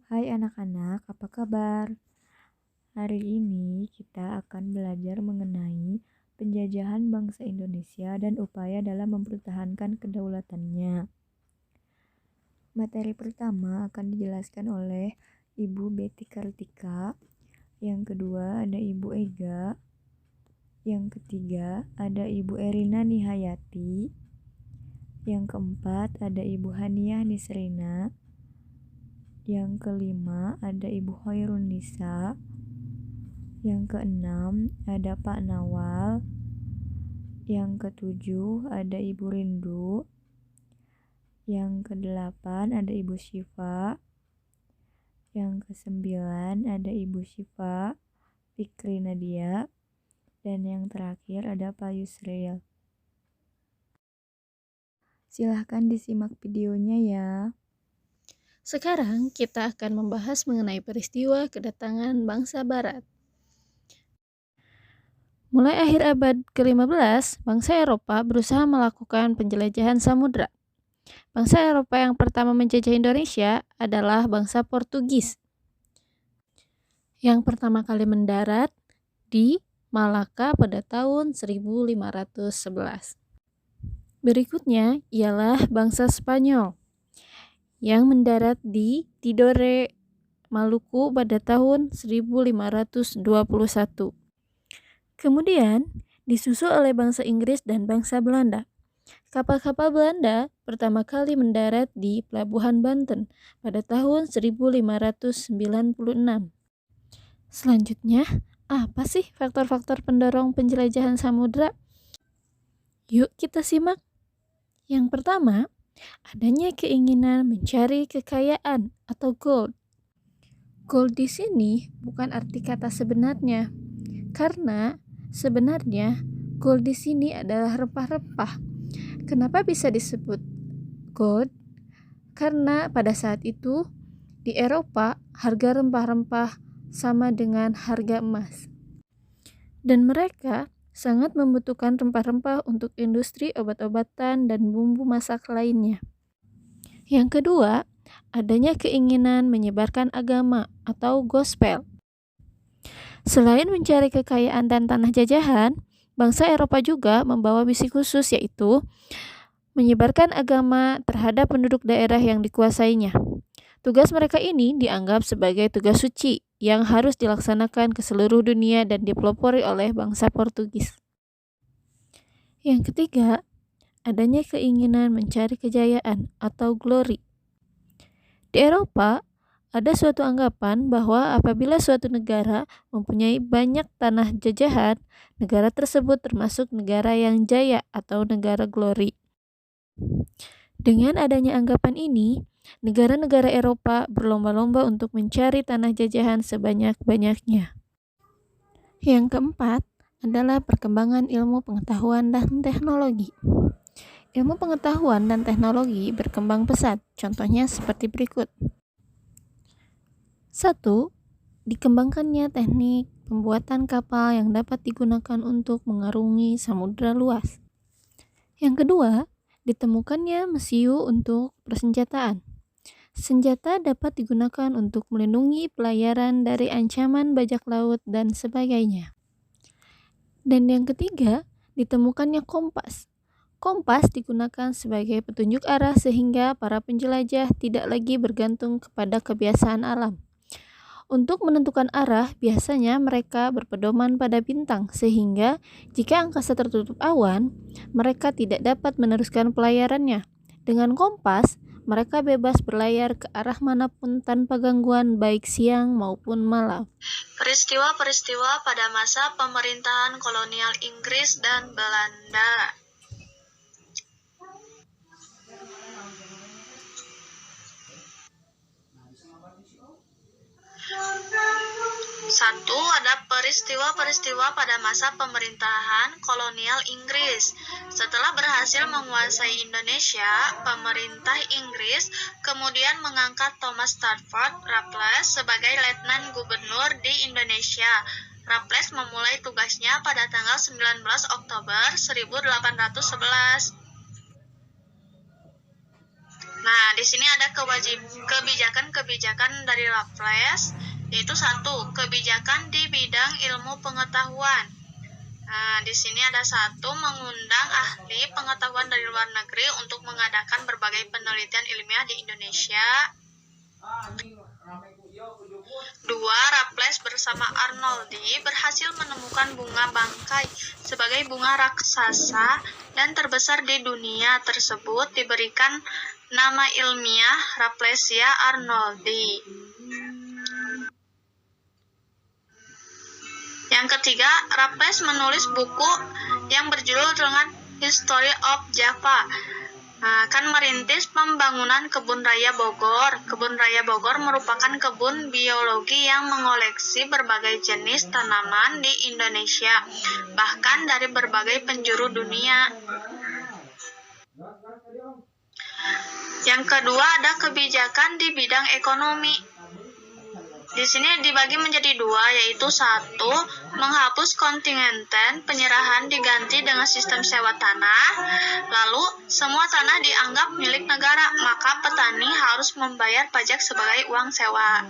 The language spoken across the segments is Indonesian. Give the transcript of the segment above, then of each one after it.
Hai anak-anak, apa kabar? Hari ini kita akan belajar mengenai penjajahan bangsa Indonesia dan upaya dalam mempertahankan kedaulatannya. Materi pertama akan dijelaskan oleh Ibu Betty Kartika, yang kedua ada Ibu Ega, yang ketiga ada Ibu Erina Nihayati, yang keempat ada Ibu Haniah Nisrina, yang kelima ada Ibu Hoirun Nisa, yang keenam ada Pak Nawal, yang ketujuh ada Ibu Rindu, yang kedelapan ada Ibu Syifa, yang kesembilan ada Ibu Syifa Fikri Nadia, dan yang terakhir ada Pak Yusril. Silahkan disimak videonya ya. Sekarang kita akan membahas mengenai peristiwa kedatangan bangsa Barat. Mulai akhir abad ke-15, bangsa Eropa berusaha melakukan penjelajahan samudra. Bangsa Eropa yang pertama menjajah Indonesia adalah bangsa Portugis, yang pertama kali mendarat di Malaka pada tahun 1511. Berikutnya ialah bangsa Spanyol, yang mendarat di Tidore, Maluku pada tahun 1521. Kemudian disusul oleh bangsa Inggris dan bangsa Belanda. Kapal-kapal Belanda pertama kali mendarat di Pelabuhan Banten pada tahun 1596. Selanjutnya, apa sih faktor-faktor pendorong penjelajahan samudra? Yuk kita simak. Yang pertama, adanya keinginan mencari kekayaan atau gold. Gold di sini bukan arti kata sebenarnya, karena sebenarnya gold di sini adalah rempah-rempah. Kenapa bisa disebut gold? Karena pada saat itu di Eropa harga rempah-rempah sama dengan harga emas. Dan mereka sangat membutuhkan rempah-rempah untuk industri obat-obatan dan bumbu masak lainnya. Yang kedua, adanya keinginan menyebarkan agama atau gospel. Selain mencari kekayaan dan tanah jajahan, bangsa Eropa juga membawa misi khusus, yaitu menyebarkan agama terhadap penduduk daerah yang dikuasainya. Tugas mereka ini dianggap sebagai tugas suci yang harus dilaksanakan ke seluruh dunia dan dipelopori oleh bangsa Portugis. Yang ketiga, adanya keinginan mencari kejayaan atau glory. Di Eropa, ada suatu anggapan bahwa apabila suatu negara mempunyai banyak tanah jajahan, negara tersebut termasuk negara yang jaya atau negara glory. Dengan adanya anggapan ini, negara-negara Eropa berlomba-lomba untuk mencari tanah jajahan sebanyak-banyaknya. Yang keempat adalah perkembangan ilmu pengetahuan dan teknologi. Ilmu pengetahuan dan teknologi berkembang pesat, contohnya seperti berikut. 1. Dikembangkannya teknik pembuatan kapal yang dapat digunakan untuk mengarungi samudra luas. Yang kedua, ditemukannya mesiu untuk persenjataan. Senjata dapat digunakan untuk melindungi pelayaran dari ancaman bajak laut dan sebagainya. Dan yang ketiga, ditemukannya kompas. Kompas digunakan sebagai petunjuk arah sehingga para penjelajah tidak lagi bergantung kepada kebiasaan alam. Untuk menentukan arah, biasanya mereka berpedoman pada bintang, sehingga jika angkasa tertutup awan, mereka tidak dapat meneruskan pelayarannya. Dengan kompas, mereka bebas berlayar ke arah manapun tanpa gangguan baik siang maupun malam. Peristiwa-peristiwa pada masa pemerintahan kolonial Inggris dan Belanda. Satu, ada peristiwa-peristiwa pada masa pemerintahan kolonial Inggris. Setelah berhasil menguasai Indonesia, pemerintah Inggris kemudian mengangkat Thomas Stafford Raffles sebagai letnan gubernur di Indonesia. Raffles memulai tugasnya pada tanggal 19 Oktober 1811. Nah, di sini ada Kebijakan-kebijakan dari Raffles yaitu 1. Kebijakan di bidang ilmu pengetahuan. Nah, di sini ada 1, mengundang ahli pengetahuan dari luar negeri untuk mengadakan berbagai penelitian ilmiah di Indonesia. 2. Raffles bersama Arnoldi berhasil menemukan bunga bangkai sebagai bunga raksasa dan terbesar di dunia. Tersebut diberikan nama ilmiah Rafflesia arnoldii. Yang ketiga, Raffles menulis buku yang berjudul dengan History of Java. Akan merintis pembangunan Kebun Raya Bogor. Kebun Raya Bogor merupakan kebun biologi yang mengoleksi berbagai jenis tanaman di Indonesia, bahkan dari berbagai penjuru dunia. Yang kedua ada kebijakan di bidang ekonomi. Di sini dibagi menjadi 2, yaitu 1, menghapus kontingenten penyerahan diganti dengan sistem sewa tanah. Lalu, semua tanah dianggap milik negara, maka petani harus membayar pajak sebagai uang sewa.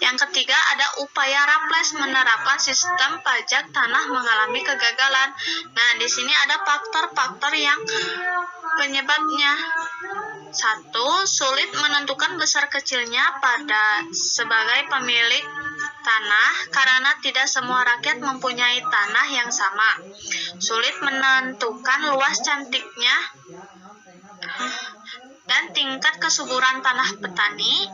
Yang ketiga ada upaya Raffles menerapkan sistem pajak tanah mengalami kegagalan. Nah, di sini ada faktor-faktor yang penyebabnya. 1. Sulit menentukan besar kecilnya pada sebagai pemilik tanah karena tidak semua rakyat mempunyai tanah yang sama. Sulit menentukan luas cantiknya dan tingkat kesuburan tanah petani.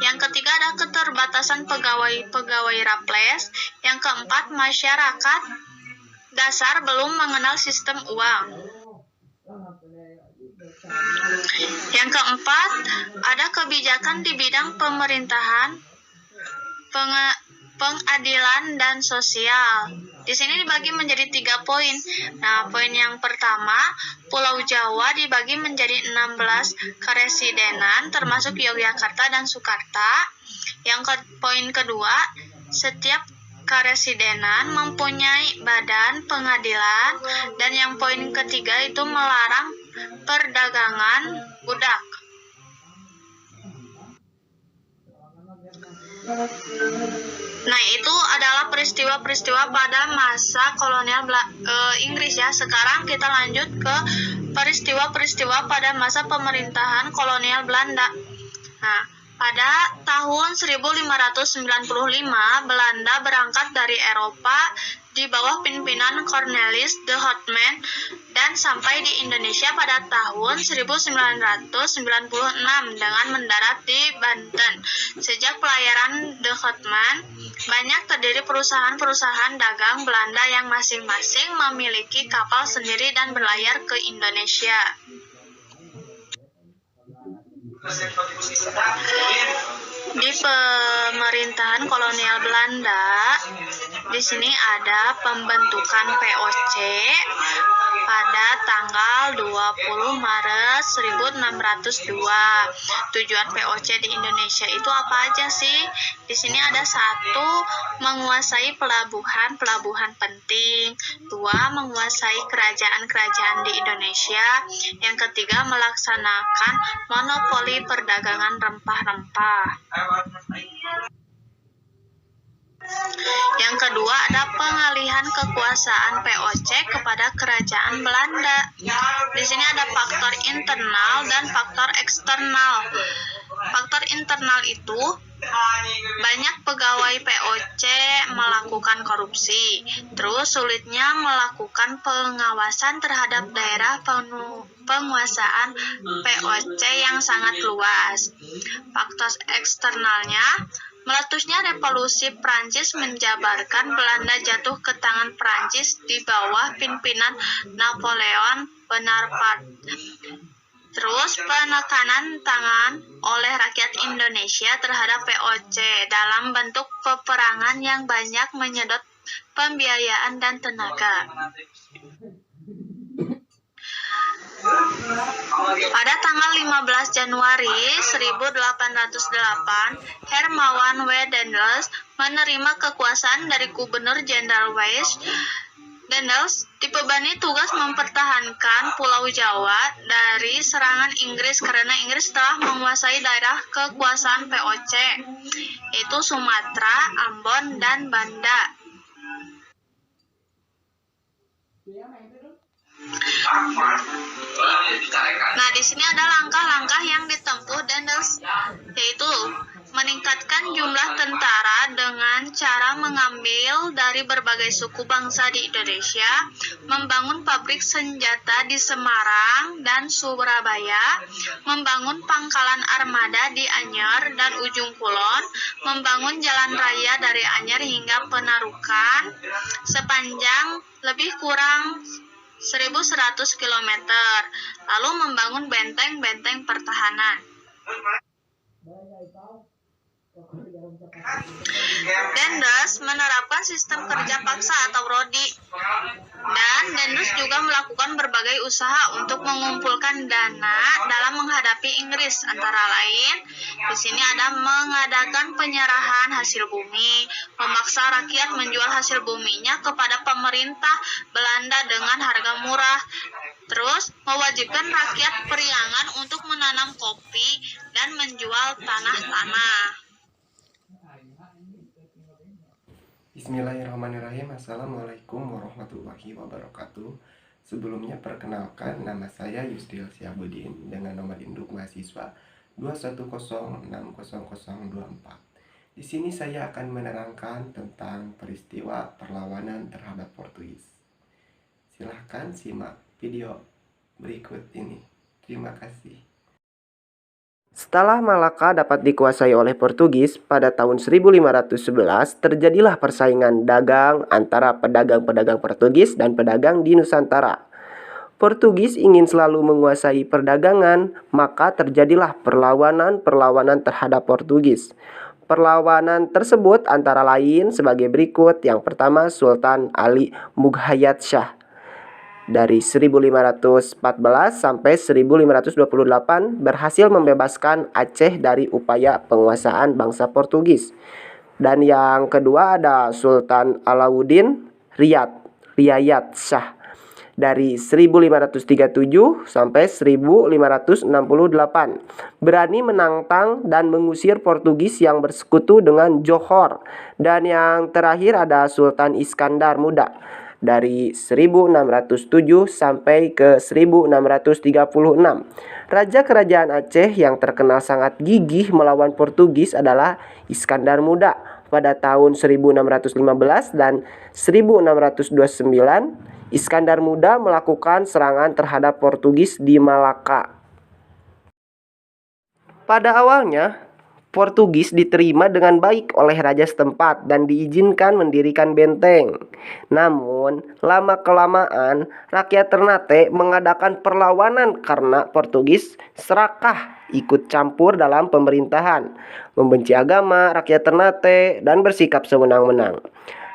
Yang ketiga ada keterbatasan pegawai Raffles. Yang keempat, masyarakat dasar belum mengenal sistem uang. Yang keempat, ada kebijakan di bidang pemerintahan, pengadilan, dan sosial. Di sini dibagi menjadi 3 poin. Nah, poin yang pertama, Pulau Jawa dibagi menjadi 16 karesidenan, termasuk Yogyakarta dan Sukarta. Poin kedua, setiap karesidenan mempunyai badan pengadilan. Dan yang poin ketiga itu melarang perdagangan budak. Nah, itu adalah peristiwa-peristiwa pada masa kolonial Inggris ya. Sekarang kita lanjut ke peristiwa-peristiwa pada masa pemerintahan kolonial Belanda. Nah, pada tahun 1595, Belanda berangkat dari Eropa di bawah pimpinan Cornelis de Houtman dan sampai di Indonesia pada tahun 1996 dengan mendarat di Banten. Sejak pelayaran de Houtman, banyak terdiri perusahaan-perusahaan dagang Belanda yang masing-masing memiliki kapal sendiri dan berlayar ke Indonesia. Di pemerintahan kolonial Belanda, di sini ada pembentukan VOC pada tanggal 20 Maret 1602. Tujuan VOC di Indonesia itu apa aja sih? Di sini ada 1, menguasai pelabuhan penting. 2, menguasai kerajaan-kerajaan di Indonesia. Yang ketiga, melaksanakan monopoli perdagangan rempah-rempah. Yang kedua ada pengalihan kekuasaan VOC kepada kerajaan Belanda. Di sini ada faktor internal dan faktor eksternal. Faktor internal itu banyak pegawai VOC melakukan korupsi, terus sulitnya melakukan pengawasan terhadap daerah penguasaan VOC yang sangat luas. Faktor eksternalnya, meletusnya revolusi Prancis menjabarkan Belanda jatuh ke tangan Prancis di bawah pimpinan Napoleon Bonaparte. Terus penekanan tangan oleh rakyat Indonesia terhadap VOC dalam bentuk peperangan yang banyak menyedot pembiayaan dan tenaga. Pada tanggal 15 Januari 1808, Hermawan W. Daendels menerima kekuasaan dari Gubernur Jenderal Wyse Daendels dibebani tugas mempertahankan Pulau Jawa dari serangan Inggris karena Inggris telah menguasai daerah kekuasaan VOC, yaitu Sumatera, Ambon, dan Banda. Nah, di sini ada langkah-langkah yang ditempuh Dendels, yaitu meningkatkan jumlah tentara dengan cara mengambil dari berbagai suku bangsa di Indonesia, membangun pabrik senjata di Semarang dan Surabaya, membangun pangkalan armada di Anyer dan Ujung Kulon, membangun jalan raya dari Anyer hingga Penarukan sepanjang lebih kurang 1.100 km, lalu membangun benteng-benteng pertahanan. Dendels menerapkan sistem kerja paksa atau rodi, dan Dendels juga melakukan berbagai usaha untuk mengumpulkan dana dalam menghadapi Inggris, antara lain di sini ada mengadakan penyerahan hasil bumi, memaksa rakyat menjual hasil buminya kepada pemerintah Belanda dengan harga murah, terus mewajibkan rakyat Priangan untuk menanam kopi dan menjual tanah-tanah. Bismillahirrahmanirrahim. Assalamualaikum warahmatullahi wabarakatuh. Sebelumnya perkenalkan, nama saya Yusril Syahbudin dengan nomor induk mahasiswa 210600024. Di sini saya akan menerangkan tentang peristiwa perlawanan terhadap Portugis. Silahkan simak video berikut ini. Terima kasih. Setelah Malaka dapat dikuasai oleh Portugis pada tahun 1511, terjadilah persaingan dagang antara pedagang-pedagang Portugis dan pedagang di Nusantara. Portugis ingin selalu menguasai perdagangan, maka terjadilah perlawanan-perlawanan terhadap Portugis. Perlawanan tersebut antara lain sebagai berikut. Yang pertama, Sultan Ali Mughayat Shah dari 1514 sampai 1528 berhasil membebaskan Aceh dari upaya penguasaan bangsa Portugis. Dan yang kedua ada Sultan Alauddin Riayat Shah dari 1537 sampai 1568 berani menantang dan mengusir Portugis yang bersekutu dengan Johor. Dan yang terakhir ada Sultan Iskandar Muda dari 1607 sampai ke 1636. Raja Kerajaan Aceh yang terkenal sangat gigih melawan Portugis adalah Iskandar Muda pada tahun 1615 dan 1629. Iskandar Muda melakukan serangan terhadap Portugis di Malaka. Pada awalnya, Portugis diterima dengan baik oleh raja setempat dan diizinkan mendirikan benteng. Namun, lama-kelamaan rakyat Ternate mengadakan perlawanan karena Portugis serakah ikut campur dalam pemerintahan, membenci agama rakyat Ternate, dan bersikap sewenang-wenang.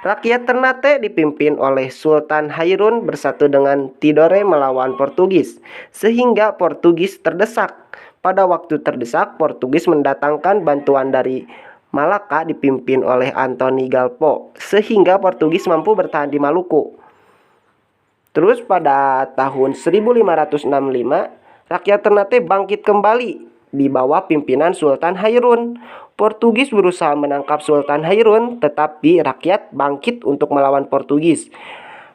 Rakyat Ternate dipimpin oleh Sultan Hairun bersatu dengan Tidore melawan Portugis, sehingga Portugis terdesak. Pada waktu terdesak, Portugis mendatangkan bantuan dari Malaka dipimpin oleh Antoni Galpo, sehingga Portugis mampu bertahan di Maluku. Terus pada tahun 1565, rakyat Ternate bangkit kembali di bawah pimpinan Sultan Hairun. Portugis berusaha menangkap Sultan Hairun, tetapi rakyat bangkit untuk melawan Portugis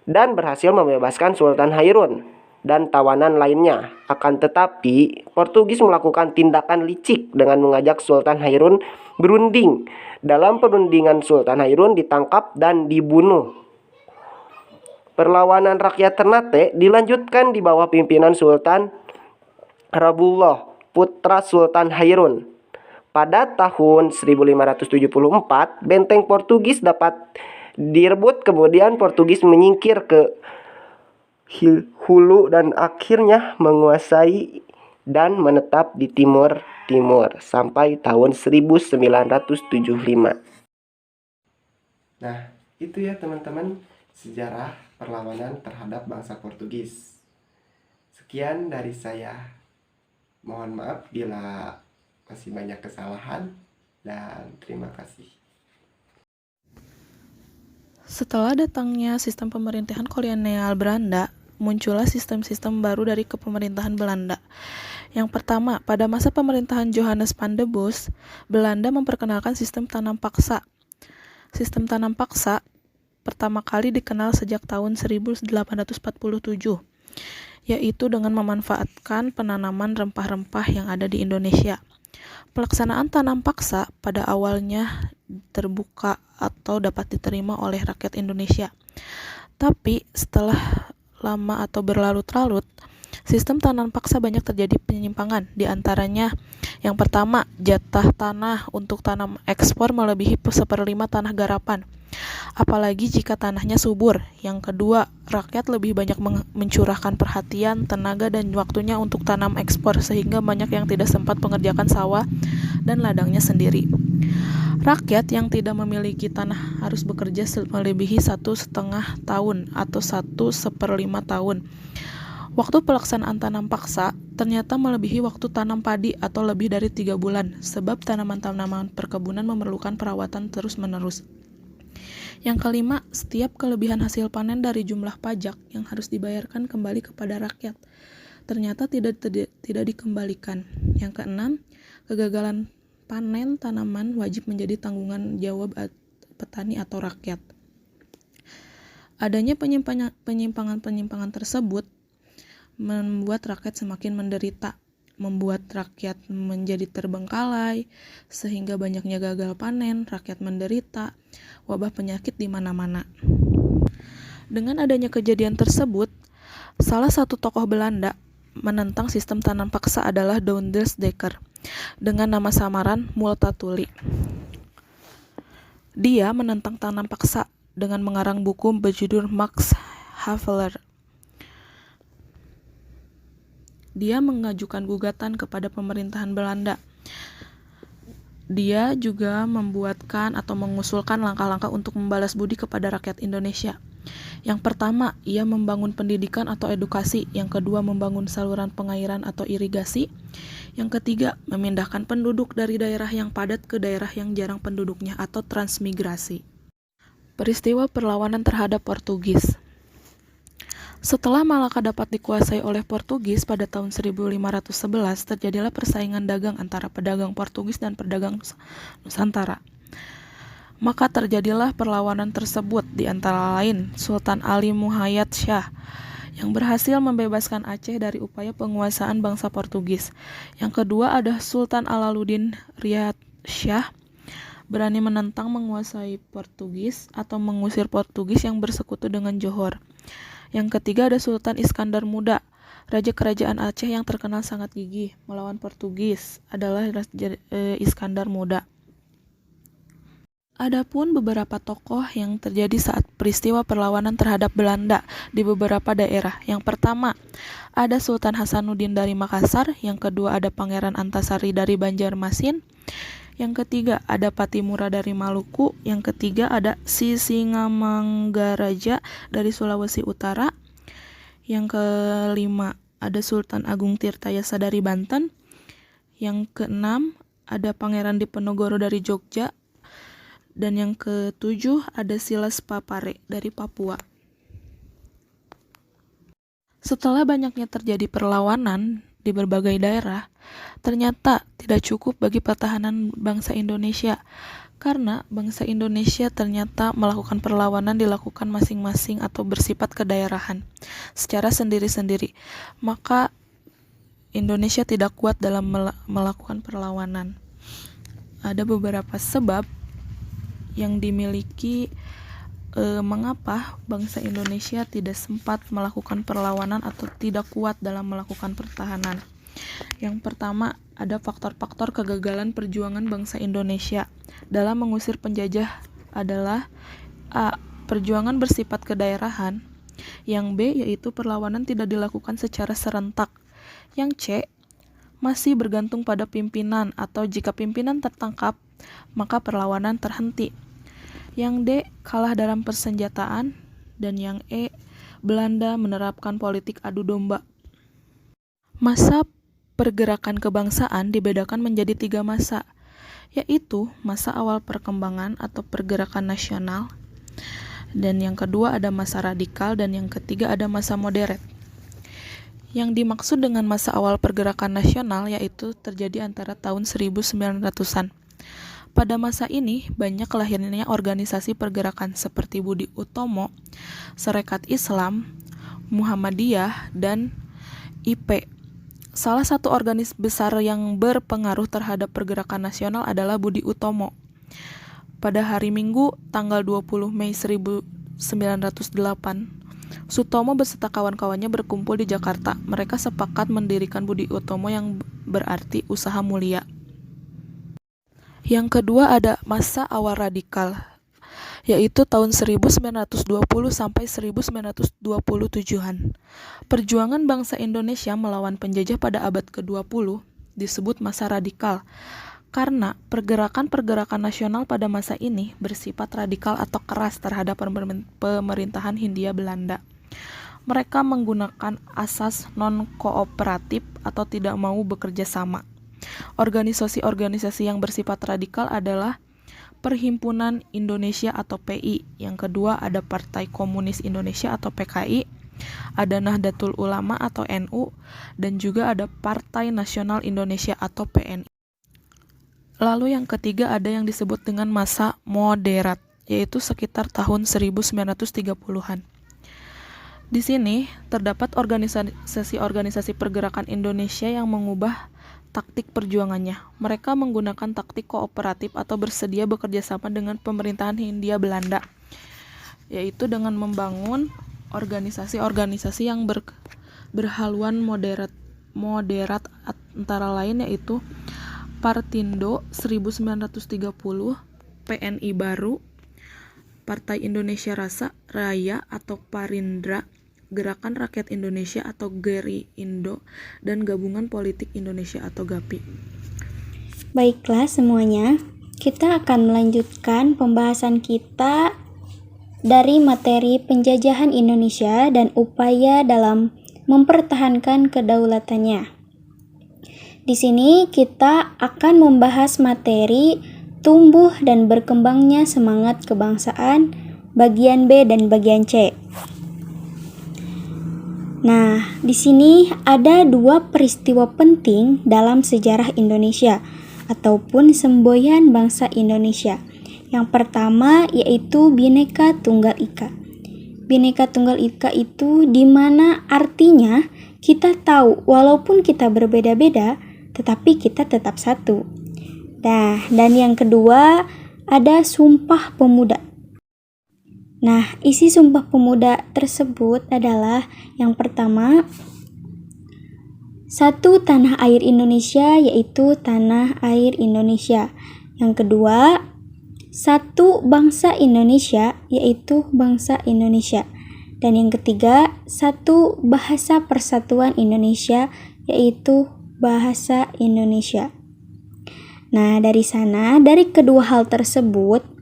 dan berhasil membebaskan Sultan Hairun dan tawanan lainnya. Akan tetapi, Portugis melakukan tindakan licik dengan mengajak Sultan Hairun berunding. Dalam perundingan, Sultan Hairun ditangkap dan dibunuh. Perlawanan rakyat Ternate dilanjutkan di bawah pimpinan Sultan Rabullah, putra Sultan Hairun. Pada tahun 1574, benteng Portugis dapat direbut, kemudian Portugis menyingkir ke hulu dan akhirnya menguasai dan menetap di timur sampai tahun 1975. Nah, itu ya teman-teman sejarah perlawanan terhadap bangsa Portugis. Sekian dari saya. Mohon maaf bila masih banyak kesalahan dan terima kasih. Setelah datangnya sistem pemerintahan kolonial Belanda, muncullah sistem-sistem baru dari kepemerintahan Belanda. Yang pertama, pada masa pemerintahan Johannes van de Bos, Belanda memperkenalkan sistem tanam paksa. Sistem tanam paksa pertama kali dikenal sejak tahun 1847, yaitu dengan memanfaatkan penanaman rempah-rempah yang ada di Indonesia. Pelaksanaan tanam paksa pada awalnya terbuka atau dapat diterima oleh rakyat Indonesia. Tapi setelah lama atau berlarut-larut, sistem tanam paksa banyak terjadi penyimpangan. Di antaranya, yang pertama, jatah tanah untuk tanam ekspor melebihi 1/5 tanah garapan, apalagi jika tanahnya subur. Yang kedua, rakyat lebih banyak mencurahkan perhatian, tenaga, dan waktunya untuk tanam ekspor, sehingga banyak yang tidak sempat mengerjakan sawah dan ladangnya sendiri. Rakyat yang tidak memiliki tanah harus bekerja melebihi 1,5 tahun atau 1/1 tahun. Waktu pelaksanaan tanam paksa ternyata melebihi waktu tanam padi atau lebih dari 3 bulan, sebab tanaman-tanaman perkebunan memerlukan perawatan terus-menerus. Yang kelima, setiap kelebihan hasil panen dari jumlah pajak yang harus dibayarkan kembali kepada rakyat ternyata tidak dikembalikan. Yang keenam, kegagalan panen tanaman wajib menjadi tanggungan jawab petani atau rakyat. Adanya penyimpangan-penyimpangan tersebut membuat rakyat semakin menderita, membuat rakyat menjadi terbengkalai, sehingga banyaknya gagal panen, rakyat menderita, wabah penyakit di mana-mana. Dengan adanya kejadian tersebut, salah satu tokoh Belanda menentang sistem tanam paksa adalah Doudeles Dekker dengan nama samaran Multatuli. Dia menentang tanam paksa dengan mengarang buku berjudul Max Havelaar. Dia mengajukan gugatan kepada pemerintahan Belanda. Dia juga membuatkan atau mengusulkan langkah-langkah untuk membalas budi kepada rakyat Indonesia. Yang pertama, ia membangun pendidikan atau edukasi. Yang kedua, membangun saluran pengairan atau irigasi. Yang ketiga, memindahkan penduduk dari daerah yang padat ke daerah yang jarang penduduknya atau transmigrasi. Peristiwa perlawanan terhadap Portugis. Setelah Malaka dapat dikuasai oleh Portugis pada tahun 1511, terjadilah persaingan dagang antara pedagang Portugis dan pedagang Nusantara. Maka terjadilah perlawanan tersebut, di antara lain Sultan Ali Muhayyad Shah yang berhasil membebaskan Aceh dari upaya penguasaan bangsa Portugis. Yang kedua ada Sultan Alaluddin Riyad Shah berani menentang menguasai Portugis atau mengusir Portugis yang bersekutu dengan Johor. Yang ketiga ada Sultan Iskandar Muda, raja kerajaan Aceh yang terkenal sangat gigih melawan Portugis adalah Iskandar Muda. Adapun beberapa tokoh yang terjadi saat peristiwa perlawanan terhadap Belanda di beberapa daerah. Yang pertama, ada Sultan Hasanuddin dari Makassar. Yang kedua, ada Pangeran Antasari dari Banjarmasin. Yang ketiga, ada Patimura dari Maluku. Yang ketiga, ada Sisingamangaraja dari Sulawesi Utara. Yang kelima, ada Sultan Agung Tirtayasa dari Banten. Yang keenam, ada Pangeran Diponegoro dari Jogja. Dan yang ketujuh ada Silas Papare dari Papua. Setelah banyaknya terjadi perlawanan di berbagai daerah, ternyata tidak cukup bagi pertahanan bangsa Indonesia, karena bangsa Indonesia ternyata melakukan perlawanan dilakukan masing-masing atau bersifat kedaerahan secara sendiri-sendiri. Maka Indonesia tidak kuat dalam melakukan perlawanan. Ada beberapa sebab yang dimiliki mengapa bangsa Indonesia tidak sempat melakukan perlawanan atau tidak kuat dalam melakukan pertahanan. Yang pertama, ada faktor-faktor kegagalan perjuangan bangsa Indonesia dalam mengusir penjajah adalah A. Perjuangan bersifat kedaerahan. Yang B. Yaitu perlawanan tidak dilakukan secara serentak. Yang C. Masih bergantung pada pimpinan atau jika pimpinan tertangkap, maka perlawanan terhenti. Yang D. Kalah dalam persenjataan. Dan yang E. Belanda menerapkan politik adu domba. Masa pergerakan kebangsaan dibedakan menjadi 3 masa, yaitu masa awal perkembangan atau pergerakan nasional. dan yang kedua ada masa radikal, dan yang ketiga ada masa modern. Yang dimaksud dengan masa awal pergerakan nasional yaitu terjadi antara tahun 1900-an. Pada masa ini, banyak lahirnya organisasi pergerakan seperti Budi Utomo, Sarekat Islam, Muhammadiyah, dan IP. Salah satu organisasi besar yang berpengaruh terhadap pergerakan nasional adalah Budi Utomo. Pada hari Minggu, tanggal 20 Mei 1908, Sutomo beserta kawan-kawannya berkumpul di Jakarta. Mereka sepakat mendirikan Budi Utomo yang berarti usaha mulia. Yang kedua ada masa awal radikal, yaitu tahun 1920 sampai 1927-an. Perjuangan bangsa Indonesia melawan penjajah pada abad ke-20 disebut masa radikal, karena pergerakan-pergerakan nasional pada masa ini bersifat radikal atau keras terhadap pemerintahan Hindia Belanda. Mereka menggunakan asas non-kooperatif atau tidak mau bekerja sama. Organisasi-organisasi yang bersifat radikal adalah Perhimpunan Indonesia atau PI. Yang kedua ada Partai Komunis Indonesia atau PKI, ada Nahdlatul Ulama atau NU, dan juga ada Partai Nasional Indonesia atau PNI. Lalu yang ketiga ada yang disebut dengan masa moderat, yaitu sekitar tahun 1930-an. Di sini terdapat organisasi-organisasi pergerakan Indonesia yang mengubah taktik perjuangannya. Mereka menggunakan taktik kooperatif atau bersedia bekerja sama dengan pemerintahan Hindia Belanda, yaitu dengan membangun organisasi-organisasi yang berhaluan moderat antara lain yaitu Partindo 1930, PNI Baru, Partai Indonesia Raya atau Parindra, Gerakan Rakyat Indonesia atau Geriindo, dan Gabungan Politik Indonesia atau GAPI. Baiklah semuanya, kita akan melanjutkan pembahasan kita dari materi penjajahan Indonesia dan upaya dalam mempertahankan kedaulatannya. Di sini kita akan membahas materi tumbuh dan berkembangnya semangat kebangsaan bagian B dan bagian C. Nah, di sini ada dua peristiwa penting dalam sejarah Indonesia ataupun semboyan bangsa Indonesia. Yang pertama yaitu Bhinneka Tunggal Ika. Bhinneka Tunggal Ika itu dimana artinya kita tahu walaupun kita berbeda-beda, tetapi kita tetap satu. Nah, dan yang kedua ada Sumpah Pemuda. Nah, isi Sumpah Pemuda tersebut adalah yang pertama, satu tanah air Indonesia yaitu tanah air Indonesia. Yang kedua, satu bangsa Indonesia yaitu bangsa Indonesia. Dan yang ketiga, satu bahasa persatuan Indonesia yaitu bahasa Indonesia. Nah, dari sana, dari kedua hal tersebut,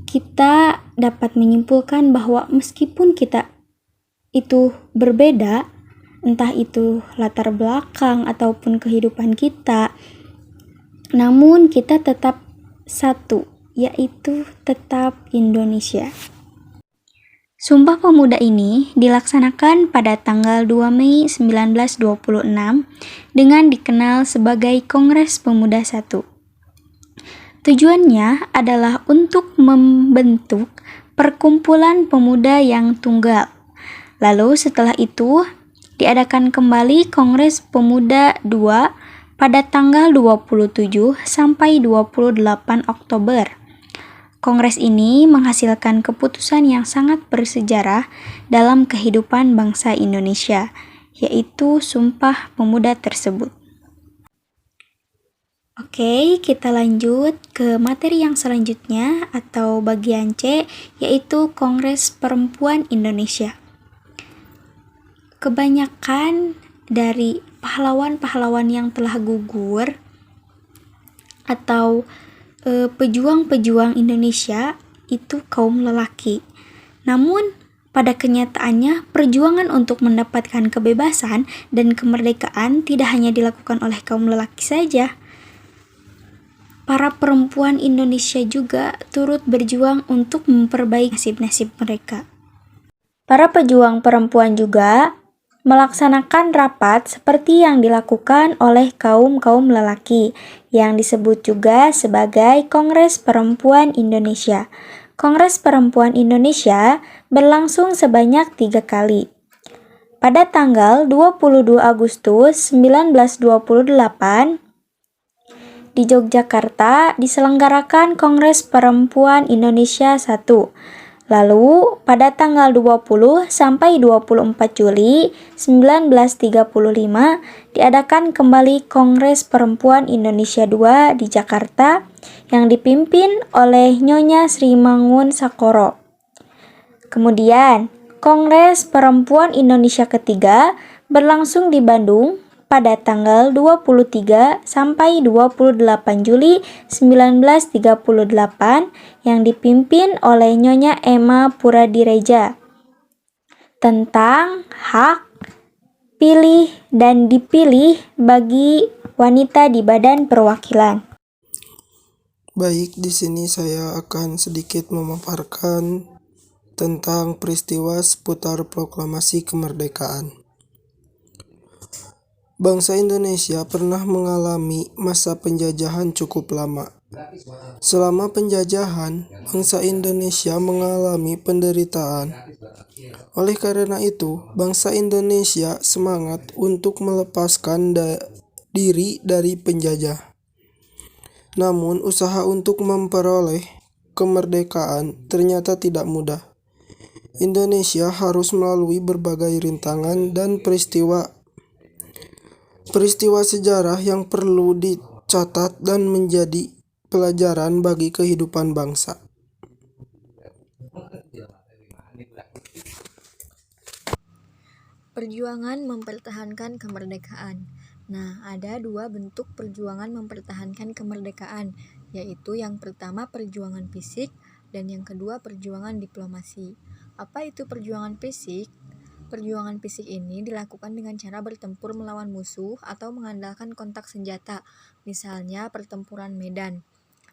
kita dapat menyimpulkan bahwa meskipun kita itu berbeda, entah itu latar belakang ataupun kehidupan kita, namun kita tetap satu, yaitu tetap Indonesia. Sumpah Pemuda ini dilaksanakan pada tanggal 2 Mei 1926 dengan dikenal sebagai Kongres Pemuda I. Tujuannya adalah untuk membentuk perkumpulan pemuda yang tunggal. Lalu setelah itu diadakan kembali Kongres Pemuda II pada tanggal 27 sampai 28 Oktober. Kongres ini menghasilkan keputusan yang sangat bersejarah dalam kehidupan bangsa Indonesia, yaitu Sumpah Pemuda tersebut. Oke, kita lanjut ke materi yang selanjutnya atau bagian C, yaitu Kongres Perempuan Indonesia. Kebanyakan dari pahlawan-pahlawan yang telah gugur atau pejuang-pejuang Indonesia itu kaum lelaki. Namun, pada kenyataannya, perjuangan untuk mendapatkan kebebasan dan kemerdekaan tidak hanya dilakukan oleh kaum lelaki saja. para perempuan Indonesia juga turut berjuang untuk memperbaiki nasib-nasib mereka. Para pejuang perempuan juga melaksanakan rapat seperti yang dilakukan oleh kaum-kaum lelaki yang disebut juga sebagai Kongres Perempuan Indonesia. Kongres Perempuan Indonesia berlangsung sebanyak 3 kali. Pada tanggal 22 Agustus 1928 di Yogyakarta diselenggarakan Kongres Perempuan Indonesia I. Lalu, pada tanggal 20 sampai 24 Juli 1935 diadakan kembali Kongres Perempuan Indonesia II di Jakarta yang dipimpin oleh Nyonya Sri Mangun Sakoro. Kemudian, Kongres Perempuan Indonesia ketiga berlangsung di Bandung pada tanggal 23 sampai 28 Juli 1938 yang dipimpin oleh Nyonya Emma Puradireja tentang hak pilih dan dipilih bagi wanita di Badan Perwakilan. Baik, di sini saya akan sedikit memaparkan tentang peristiwa seputar proklamasi kemerdekaan. Bangsa Indonesia pernah mengalami masa penjajahan cukup lama. Selama penjajahan, bangsa Indonesia mengalami penderitaan. Oleh karena itu, bangsa Indonesia semangat untuk melepaskan diri dari penjajah. Namun, usaha untuk memperoleh kemerdekaan ternyata tidak mudah. Indonesia harus melalui berbagai rintangan dan peristiwa sejarah yang perlu dicatat dan menjadi pelajaran bagi kehidupan bangsa. Perjuangan mempertahankan kemerdekaan. Nah, ada 2 bentuk perjuangan mempertahankan kemerdekaan, yaitu yang pertama perjuangan fisik dan yang kedua perjuangan diplomasi. Apa itu perjuangan fisik? Perjuangan fisik ini dilakukan dengan cara bertempur melawan musuh atau mengandalkan kontak senjata, misalnya pertempuran Medan.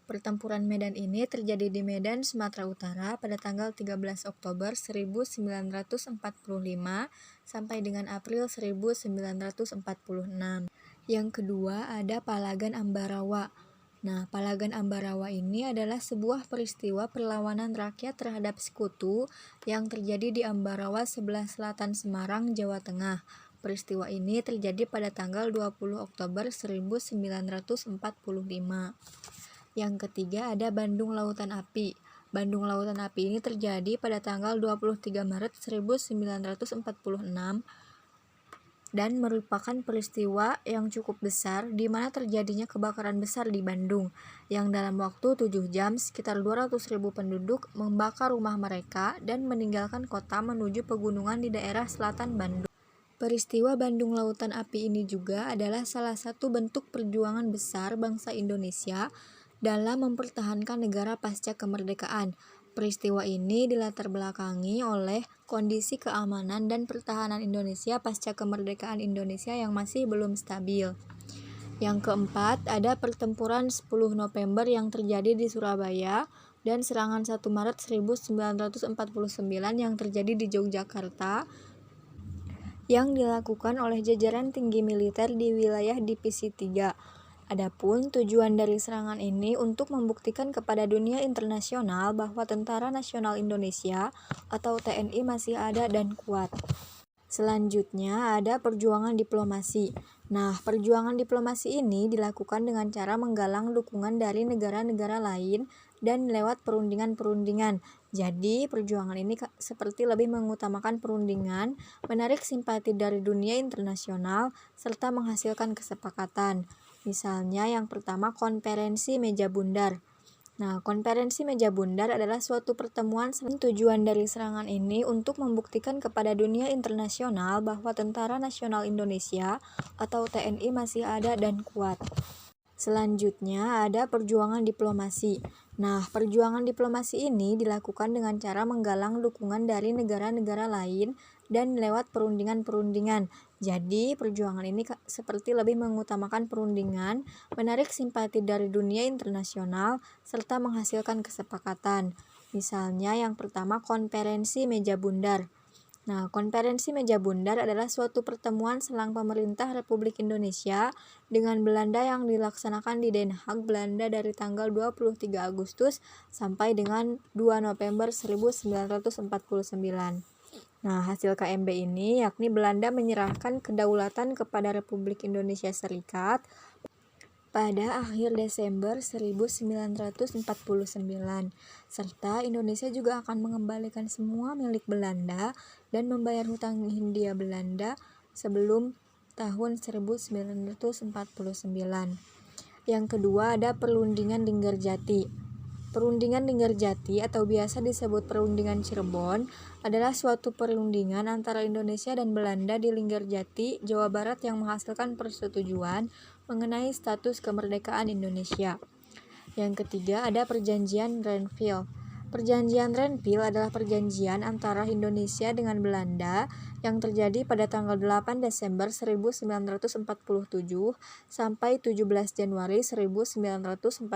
Pertempuran Medan ini terjadi di Medan, Sumatera Utara pada tanggal 13 Oktober 1945 sampai dengan April 1946. Yang kedua ada Palagan Ambarawa. Nah, Palagan Ambarawa ini adalah sebuah peristiwa perlawanan rakyat terhadap sekutu yang terjadi di Ambarawa sebelah selatan Semarang, Jawa Tengah. Peristiwa ini terjadi pada tanggal 20 Oktober 1945. Yang ketiga ada Bandung Lautan Api. Bandung Lautan Api ini terjadi pada tanggal 23 Maret 1946 dan merupakan peristiwa yang cukup besar di mana terjadinya kebakaran besar di Bandung yang dalam waktu 7 jam sekitar 200.000 penduduk membakar rumah mereka dan meninggalkan kota menuju pegunungan di daerah selatan Bandung. Peristiwa Bandung Lautan Api ini juga adalah salah satu bentuk perjuangan besar bangsa Indonesia dalam mempertahankan negara pasca kemerdekaan. Peristiwa ini dilatar belakangi oleh kondisi keamanan dan pertahanan Indonesia pasca kemerdekaan Indonesia yang masih belum stabil. Yang keempat, ada pertempuran 10 November yang terjadi di Surabaya dan serangan 1 Maret 1949 yang terjadi di Yogyakarta yang dilakukan oleh jajaran tinggi militer di wilayah Divisi 3. Adapun tujuan dari serangan ini untuk membuktikan kepada dunia internasional bahwa Tentara Nasional Indonesia atau TNI masih ada dan kuat. Selanjutnya ada perjuangan diplomasi. Nah, perjuangan diplomasi ini dilakukan dengan cara menggalang dukungan dari negara-negara lain dan lewat perundingan-perundingan. Jadi, perjuangan ini seperti lebih mengutamakan perundingan, menarik simpati dari dunia internasional, serta menghasilkan kesepakatan. Misalnya yang pertama konferensi meja bundar. Nah, konferensi meja bundar adalah suatu pertemuan tujuan dari serangan ini untuk membuktikan kepada dunia internasional bahwa Tentara Nasional Indonesia atau TNI masih ada dan kuat. Selanjutnya ada perjuangan diplomasi. Nah, perjuangan diplomasi ini dilakukan dengan cara menggalang dukungan dari negara-negara lain dan lewat perundingan-perundingan. Jadi, perjuangan ini seperti lebih mengutamakan perundingan, menarik simpati dari dunia internasional, serta menghasilkan kesepakatan. Misalnya yang pertama, konferensi meja bundar. Nah, konferensi meja bundar adalah suatu pertemuan selang pemerintah Republik Indonesia dengan Belanda yang dilaksanakan di Den Haag, Belanda dari tanggal 23 Agustus sampai dengan 2 November 1949. Nah, hasil KMB ini yakni Belanda menyerahkan kedaulatan kepada Republik Indonesia Serikat pada akhir Desember 1949, serta Indonesia juga akan mengembalikan semua milik Belanda dan membayar hutang Hindia Belanda sebelum tahun 1949. Yang kedua ada Perundingan Linggarjati. Perundingan Linggarjati atau biasa disebut Perundingan Cirebon adalah suatu perundingan antara Indonesia dan Belanda di Linggarjati, Jawa Barat yang menghasilkan persetujuan mengenai status kemerdekaan Indonesia. Yang ketiga ada Perjanjian Renville. Perjanjian Renville adalah perjanjian antara Indonesia dengan Belanda yang terjadi pada tanggal 8 Desember 1947 sampai 17 Januari 1948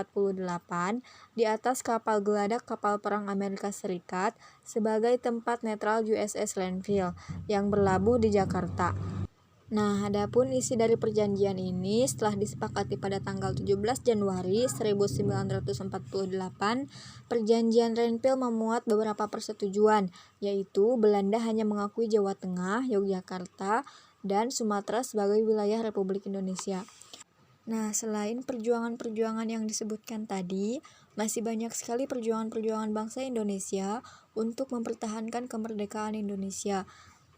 di atas kapal geladak kapal perang Amerika Serikat sebagai tempat netral USS Renville yang berlabuh di Jakarta. Nah, adapun isi dari perjanjian ini setelah disepakati pada tanggal 17 Januari 1948, perjanjian Renville memuat beberapa persetujuan, yaitu Belanda hanya mengakui Jawa Tengah, Yogyakarta, dan Sumatera sebagai wilayah Republik Indonesia. Nah, selain perjuangan-perjuangan yang disebutkan tadi, masih banyak sekali perjuangan-perjuangan bangsa Indonesia untuk mempertahankan kemerdekaan Indonesia.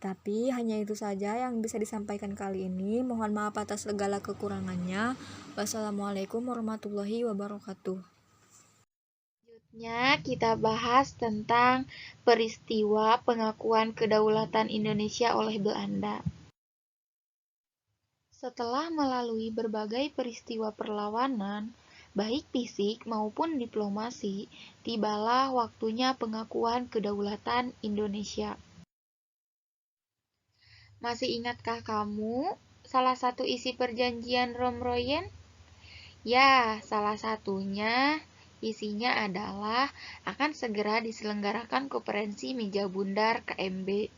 Tapi hanya itu saja yang bisa disampaikan kali ini. Mohon maaf atas segala kekurangannya. Wassalamualaikum warahmatullahi wabarakatuh. Selanjutnya kita bahas tentang peristiwa pengakuan kedaulatan Indonesia oleh Belanda. Setelah melalui berbagai peristiwa perlawanan, baik fisik maupun diplomasi, tibalah waktunya pengakuan kedaulatan Indonesia. Masih ingatkah kamu salah satu isi perjanjian Romroyen? Ya, salah satunya isinya adalah akan segera diselenggarakan konferensi meja bundar KMB.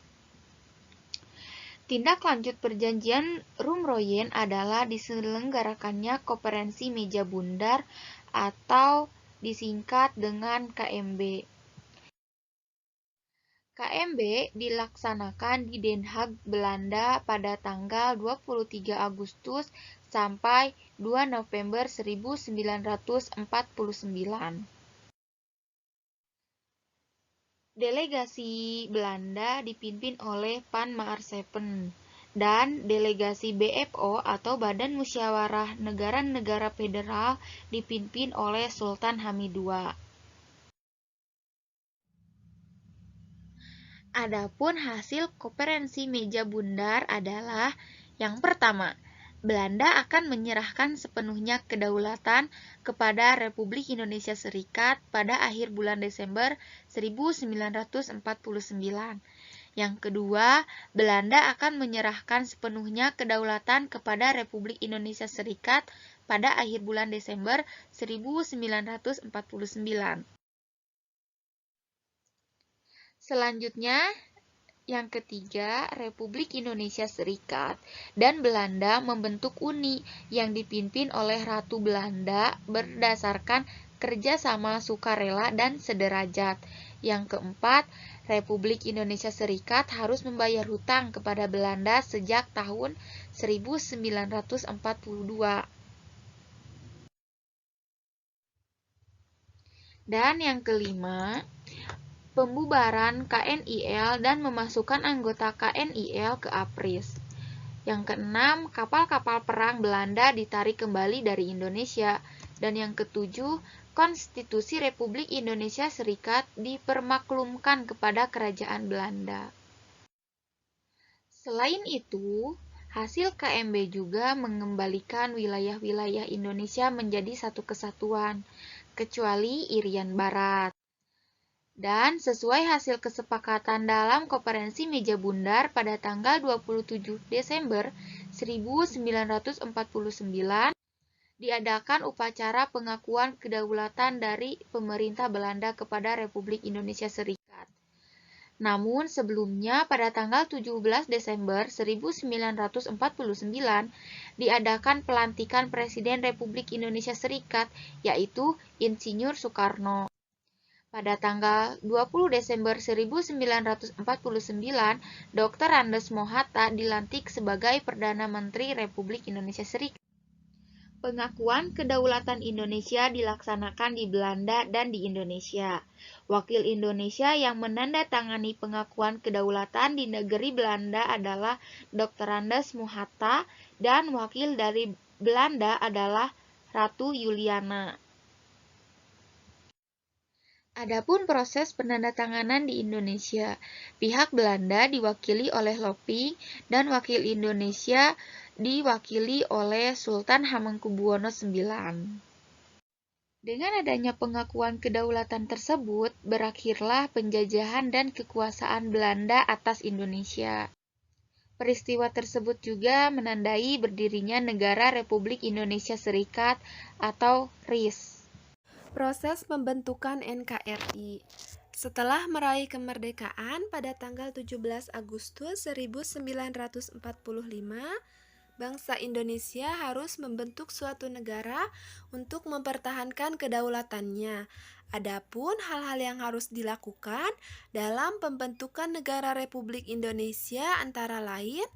Tindak lanjut perjanjian Romroyen adalah diselenggarakannya konferensi meja bundar atau disingkat dengan KMB. KMB dilaksanakan di Den Haag, Belanda pada tanggal 23 Agustus sampai 2 November 1949. Delegasi Belanda dipimpin oleh Van Maarseveen dan delegasi BFO atau Badan Musyawarah Negara-Negara Federal dipimpin oleh Sultan Hamid II. Adapun hasil konferensi meja bundar adalah yang pertama, Belanda akan menyerahkan sepenuhnya kedaulatan kepada Republik Indonesia Serikat pada akhir bulan Desember 1949. Yang kedua, Belanda akan menyerahkan sepenuhnya kedaulatan kepada Republik Indonesia Serikat pada akhir bulan Desember 1949. Selanjutnya, yang ketiga, Republik Indonesia Serikat dan Belanda membentuk uni yang dipimpin oleh Ratu Belanda berdasarkan kerjasama sukarela dan sederajat. Yang keempat, Republik Indonesia Serikat harus membayar hutang kepada Belanda sejak tahun 1942. Dan yang kelima, pembubaran KNIL dan memasukkan anggota KNIL ke APRIS. Yang keenam, kapal-kapal perang Belanda ditarik kembali dari Indonesia. Dan yang ketujuh, Konstitusi Republik Indonesia Serikat dipermaklumkan kepada Kerajaan Belanda. Selain itu, hasil KMB juga mengembalikan wilayah-wilayah Indonesia menjadi satu kesatuan, kecuali Irian Barat. Dan sesuai hasil kesepakatan dalam Konferensi Meja Bundar pada tanggal 27 Desember 1949, diadakan upacara pengakuan kedaulatan dari pemerintah Belanda kepada Republik Indonesia Serikat. Namun sebelumnya pada tanggal 17 Desember 1949 diadakan pelantikan Presiden Republik Indonesia Serikat, yaitu Insinyur Soekarno. Pada tanggal 20 Desember 1949, Dr. Andes Mohatta dilantik sebagai Perdana Menteri Republik Indonesia Serikat. Pengakuan kedaulatan Indonesia dilaksanakan di Belanda dan di Indonesia. Wakil Indonesia yang menandatangani pengakuan kedaulatan di negeri Belanda adalah Dr. Andes Mohatta dan wakil dari Belanda adalah Ratu Juliana. Adapun proses penandatanganan di Indonesia, pihak Belanda diwakili oleh Loping dan wakil Indonesia diwakili oleh Sultan Hamengkubuwono IX. Dengan adanya pengakuan kedaulatan tersebut, berakhirlah penjajahan dan kekuasaan Belanda atas Indonesia. Peristiwa tersebut juga menandai berdirinya Negara Republik Indonesia Serikat atau RIS. Proses pembentukan NKRI. Setelah meraih kemerdekaan pada tanggal 17 Agustus 1945, bangsa Indonesia harus membentuk suatu negara untuk mempertahankan kedaulatannya. Adapun hal-hal yang harus dilakukan dalam pembentukan negara Republik Indonesia antara lain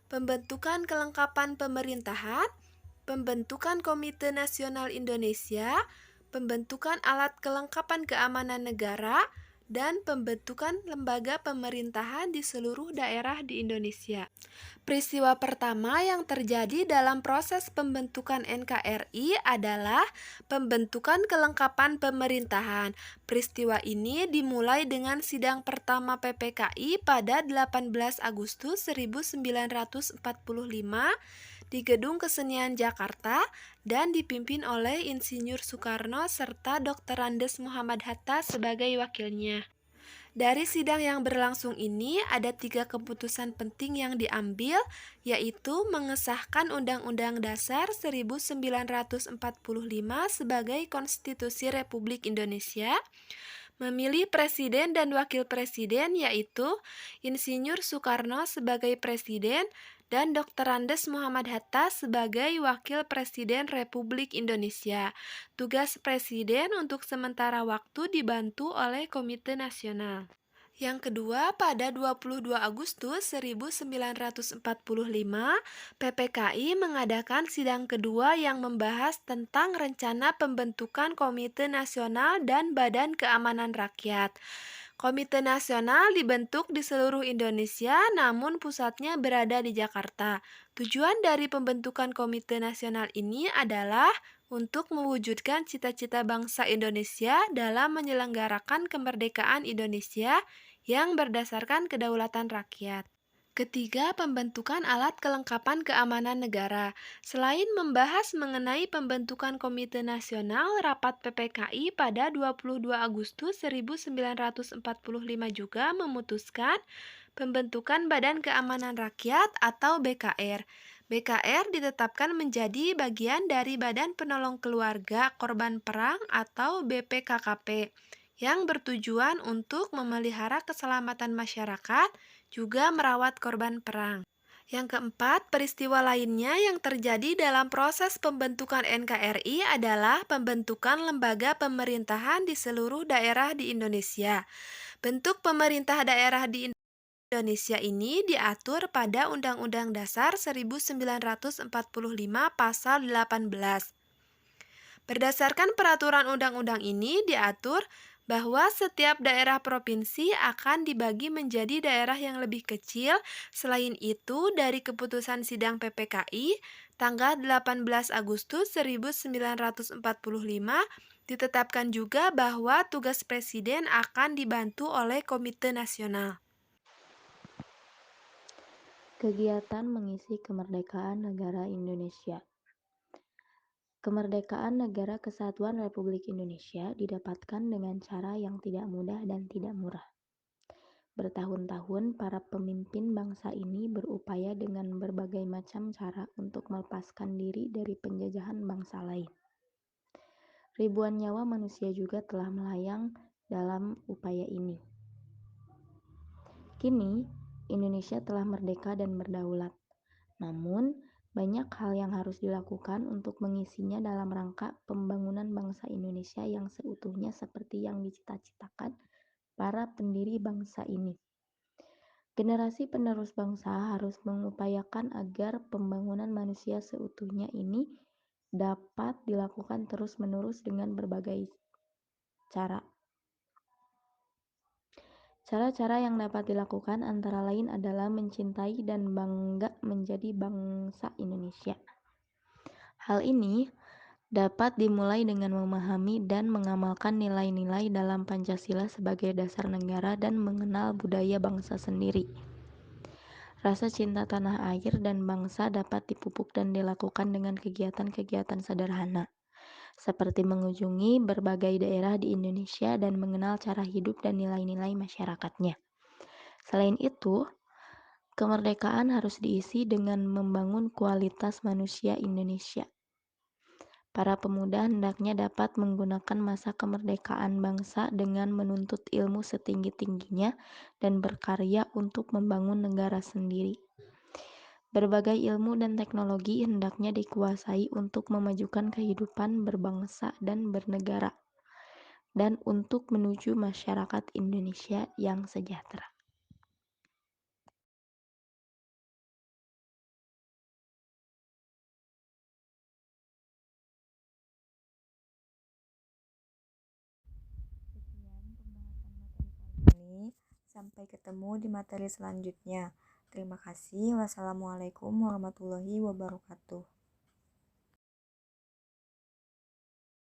pembentukan kelengkapan pemerintahan, pembentukan Komite Nasional Indonesia, pembentukan alat kelengkapan keamanan negara, dan pembentukan lembaga pemerintahan di seluruh daerah di Indonesia. Peristiwa pertama yang terjadi dalam proses pembentukan NKRI adalah pembentukan kelengkapan pemerintahan. Peristiwa ini dimulai dengan sidang pertama PPKI pada 18 Agustus 1945 di Gedung Kesenian Jakarta dan dipimpin oleh Insinyur Soekarno serta Dr. Andes Muhammad Hatta sebagai wakilnya. Dari sidang yang berlangsung ini ada 3 keputusan penting yang diambil, yaitu mengesahkan Undang-Undang Dasar 1945 sebagai Konstitusi Republik Indonesia, memilih presiden dan wakil presiden yaitu Insinyur Soekarno sebagai presiden dan Dr. Andes Muhammad Hatta sebagai Wakil Presiden Republik Indonesia. Tugas Presiden untuk sementara waktu dibantu oleh Komite Nasional. Yang kedua, pada 22 Agustus 1945, PPKI mengadakan sidang kedua yang membahas tentang rencana pembentukan Komite Nasional dan Badan Keamanan Rakyat. Komite Nasional dibentuk di seluruh Indonesia, namun pusatnya berada di Jakarta. Tujuan dari pembentukan Komite Nasional ini adalah untuk mewujudkan cita-cita bangsa Indonesia dalam menyelenggarakan kemerdekaan Indonesia yang berdasarkan kedaulatan rakyat. Ketiga, pembentukan alat kelengkapan keamanan negara. Selain membahas mengenai pembentukan Komite Nasional, rapat PPKI pada 22 Agustus 1945 juga memutuskan pembentukan Badan Keamanan Rakyat atau BKR. BKR ditetapkan menjadi bagian dari Badan Penolong Keluarga Korban Perang atau BPKKP yang bertujuan untuk memelihara keselamatan masyarakat, juga merawat korban perang. Yang keempat, peristiwa lainnya yang terjadi dalam proses pembentukan NKRI adalah pembentukan lembaga pemerintahan di seluruh daerah di Indonesia. Bentuk pemerintah daerah di Indonesia ini diatur pada Undang-Undang Dasar 1945 Pasal 18. Berdasarkan peraturan undang-undang ini diatur bahwa setiap daerah provinsi akan dibagi menjadi daerah yang lebih kecil. Selain itu, dari keputusan sidang PPKI tanggal 18 Agustus 1945 ditetapkan juga bahwa tugas presiden akan dibantu oleh Komite Nasional. Kegiatan mengisi kemerdekaan negara Indonesia. Kemerdekaan Negara Kesatuan Republik Indonesia didapatkan dengan cara yang tidak mudah dan tidak murah. Bertahun-tahun, para pemimpin bangsa ini berupaya dengan berbagai macam cara untuk melepaskan diri dari penjajahan bangsa lain. Ribuan nyawa manusia juga telah melayang dalam upaya ini. Kini, Indonesia telah merdeka dan berdaulat. Namun, banyak hal yang harus dilakukan untuk mengisinya dalam rangka pembangunan bangsa Indonesia yang seutuhnya seperti yang dicita-citakan para pendiri bangsa ini. Generasi penerus bangsa harus mengupayakan agar pembangunan manusia seutuhnya ini dapat dilakukan terus-menerus dengan berbagai cara. Cara-cara yang dapat dilakukan antara lain adalah mencintai dan bangga menjadi bangsa Indonesia. Hal ini dapat dimulai dengan memahami dan mengamalkan nilai-nilai dalam Pancasila sebagai dasar negara dan mengenal budaya bangsa sendiri. Rasa cinta tanah air dan bangsa dapat dipupuk dan dilakukan dengan kegiatan-kegiatan sederhana, seperti mengunjungi berbagai daerah di Indonesia dan mengenal cara hidup dan nilai-nilai masyarakatnya. Selain itu, kemerdekaan harus diisi dengan membangun kualitas manusia Indonesia. Para pemuda hendaknya dapat menggunakan masa kemerdekaan bangsa dengan menuntut ilmu setinggi-tingginya dan berkarya untuk membangun negara sendiri. Berbagai ilmu dan teknologi hendaknya dikuasai untuk memajukan kehidupan berbangsa dan bernegara, dan untuk menuju masyarakat Indonesia yang sejahtera. Sekian pembahasan materi kali ini. Sampai ketemu di materi selanjutnya. Terima kasih. Wassalamualaikum warahmatullahi wabarakatuh.